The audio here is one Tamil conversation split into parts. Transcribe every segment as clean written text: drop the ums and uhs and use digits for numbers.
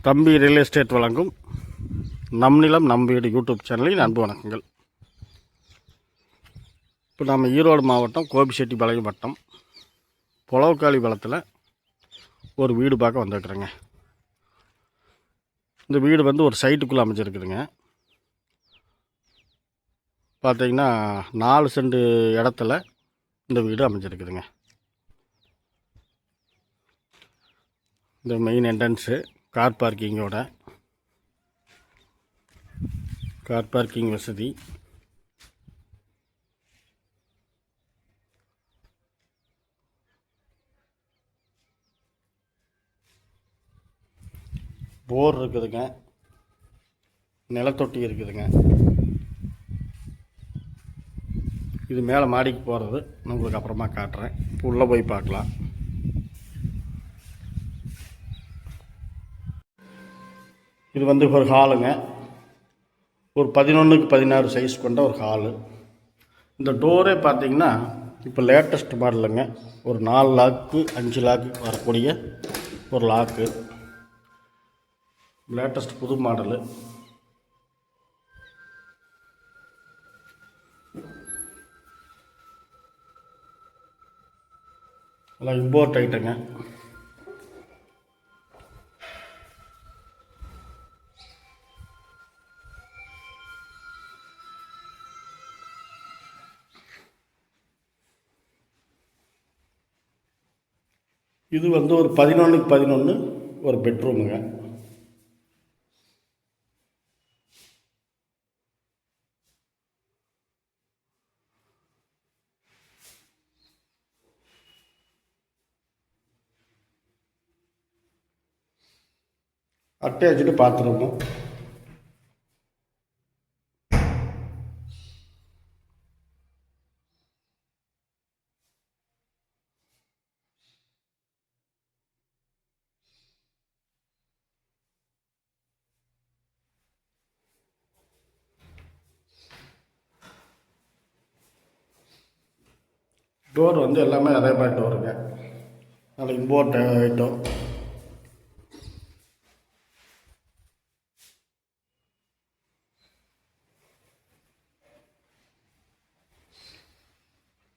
தம்பி ரியல் எஸ்டேட் வழங்கும் நம் நிலம் நம் வீடு யூடியூப் சேனலில் அன்பு வணக்கங்கள். இப்போ நம்ம ஈரோடு மாவட்டம் கோபிச்செட்டிப்பாளையம் வட்டம் புலவக்காளி வளத்தில் ஒரு வீடு பார்க்க வந்துருக்குறேங்க. இந்த வீடு வந்து ஒரு சைட்டுக்குள்ளே அமைச்சிருக்குதுங்க. பார்த்தீங்கன்னா 4 சென்ட் இடத்துல இந்த வீடு அமைச்சிருக்குதுங்க. இந்த மெயின் என்ட்ரன்ஸு கார் பார்க்கிங் வசதி. போர் இருக்குதுங்க, நிலத்தொட்டி இருக்குதுங்க. இது மேலே மாடிக்கு போகிறது உங்களுக்கு அப்புறமா காட்டுறேன். உள்ளே போய் பார்க்கலாம். இது வந்து ஒரு ஹாலுங்க, ஒரு 11க்கு 16 சைஸ் கொண்ட ஒரு ஹாலு. இந்த டோரே பார்த்தீங்கன்னா இப்போ லேட்டஸ்ட் மாடலுங்க. ஒரு 4 லாக்கு 5 லாக்கு வரக்கூடிய ஒரு லாக்கு, லேட்டஸ்ட் புது மாடலு. எல்லாம் இம்போர்ட் ஐட்டங்க. இது வந்து ஒரு 11க்கு 11 ஒரு பெட்ரூமுங்க. Attach bathroom. டோர் வந்து எல்லாமே அதே மாதிரி டோருங்க, அதில் இம்போர்ட் ஐட்டம்.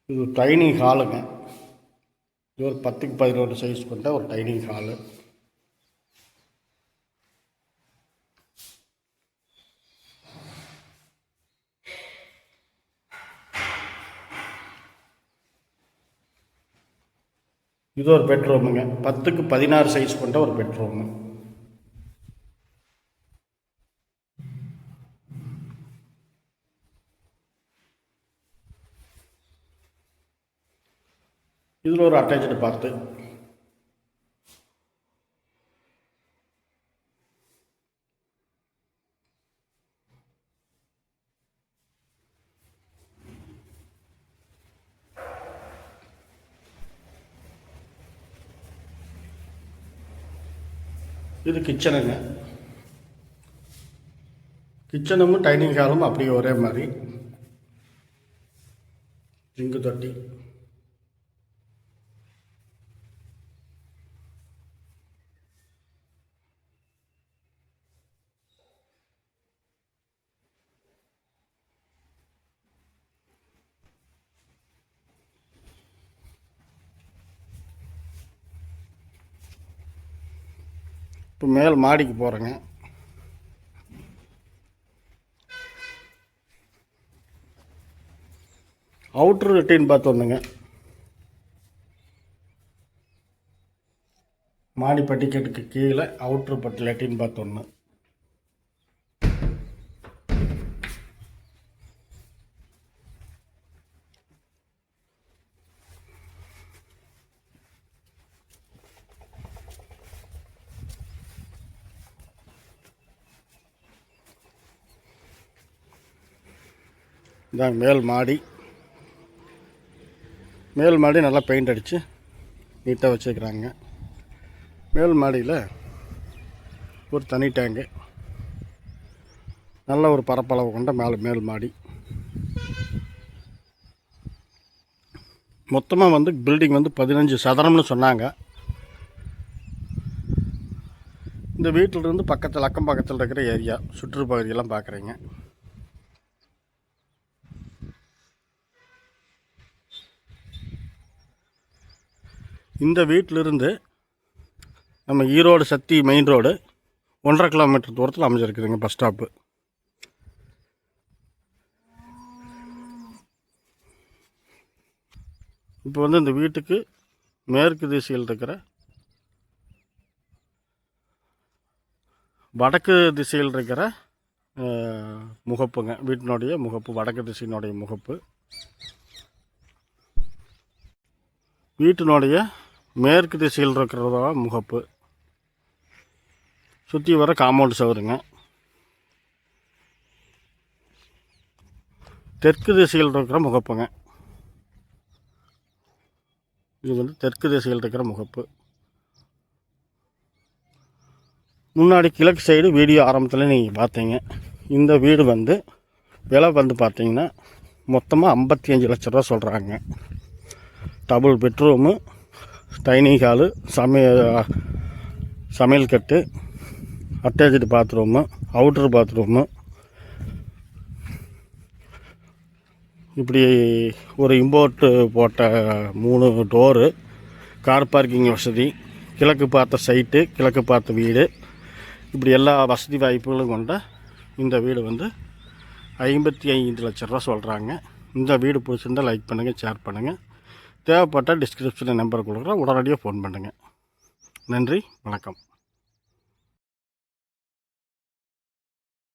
இது டைனிங் ஹாலுங்க. இது ஒரு 10க்கு 11 சைஸ் கொண்ட ஒரு டைனிங் ஹாலு. இது ஒரு பெட்ரூமுங்க, 10க்கு 16 சைஸ் கொண்ட ஒரு பெட்ரூமு. இதில் ஒரு அட்டாச்சு பாத்து. இது கிச்சனுங்க. கிச்சனும் டைனிங் ஹாலும் அப்படியே ஒரே மாதிரி. ஜிங்கு தொட்டி, இப்போ மேல் மாடிக்கு போகிறேங்க. அவுட்ரு லெட்டின் பாத் ஒன்றுங்க. மாடி படிக்கட்டுக்கு கீழே அவுட்ரு லெட்டின் பாத் ஒன்று. இதாங்க மேல் மாடி நல்லா பெயிண்ட் அடித்து நீட்டாக வச்சுருக்குறாங்க. மேல் மாடியில் ஒரு தனி டேங்கு, நல்ல ஒரு பரப்பளவு கொண்ட மேல் மாடி. மொத்தமாக வந்து பில்டிங் வந்து 15 சதுரம்னு சொன்னாங்க. இந்த வீட்டிலிருந்து பக்கத்தில் அக்கம் பக்கத்தில் இருக்கிற ஏரியா சுற்றுப்பகுதியெல்லாம் பார்க்குறீங்க. இந்த வீட்டிலிருந்து நம்ம ஈரோடு சக்தி மெயின் ரோடு 1.5 கிலோமீட்டர் தூரத்தில் அமைஞ்சிருக்குதுங்க பஸ் ஸ்டாப்பு. இப்போ வந்து இந்த வீட்டுக்கு மேற்கு திசையில் இருக்கிற வடக்கு திசையில் இருக்கிற முகப்புங்க, வீட்டினுடைய முகப்பு, வடக்கு திசையினுடைய முகப்பு. வீட்டினுடைய மேற்கு திசையில் இருக்கிறதா முகப்பு. சுற்றி வர காம்பவுண்ட் சவருங்க. தெற்கு திசையில் இருக்கிற முகப்புங்க. இது வந்து தெற்கு திசையில் இருக்கிற முகப்பு. முன்னாடி கிழக்கு சைடு வீடியோ ஆரம்பத்தில் நீங்கள் பார்த்தீங்க. இந்த வீடு வந்து விலை வந்து பார்த்தீங்கன்னா மொத்தமாக 55 லட்ச ரூபா சொல்கிறாங்க. டபுள் பெட்ரூமு, டைனிங் ஹாலு, சமையல் கட்டு, அட்டாச்சு பாத்ரூமு, அவுட்ரு பாத்ரூமு, இப்படி ஒரு இம்போர்ட்டு போட்ட 3 டோரு, கார் பார்க்கிங் வசதி, கிழக்கு பார்த்த சைட்டு, கிழக்கு பார்த்த வீடு, இப்படி எல்லா வசதி வாய்ப்புகளும் கொண்ட இந்த வீடு வந்து 55 லட்ச ரூபா சொல்கிறாங்க. இந்த வீடு பிடிச்சிருந்தால் லைக் பண்ணுங்கள், ஷேர் பண்ணுங்கள். தேவைப்பட்டால் டிஸ்கிரிப்ஷனில் நம்பர் கொடுக்குறேன், உடனடியாக ஃபோன் பண்ணுங்கள். நன்றி, வணக்கம்.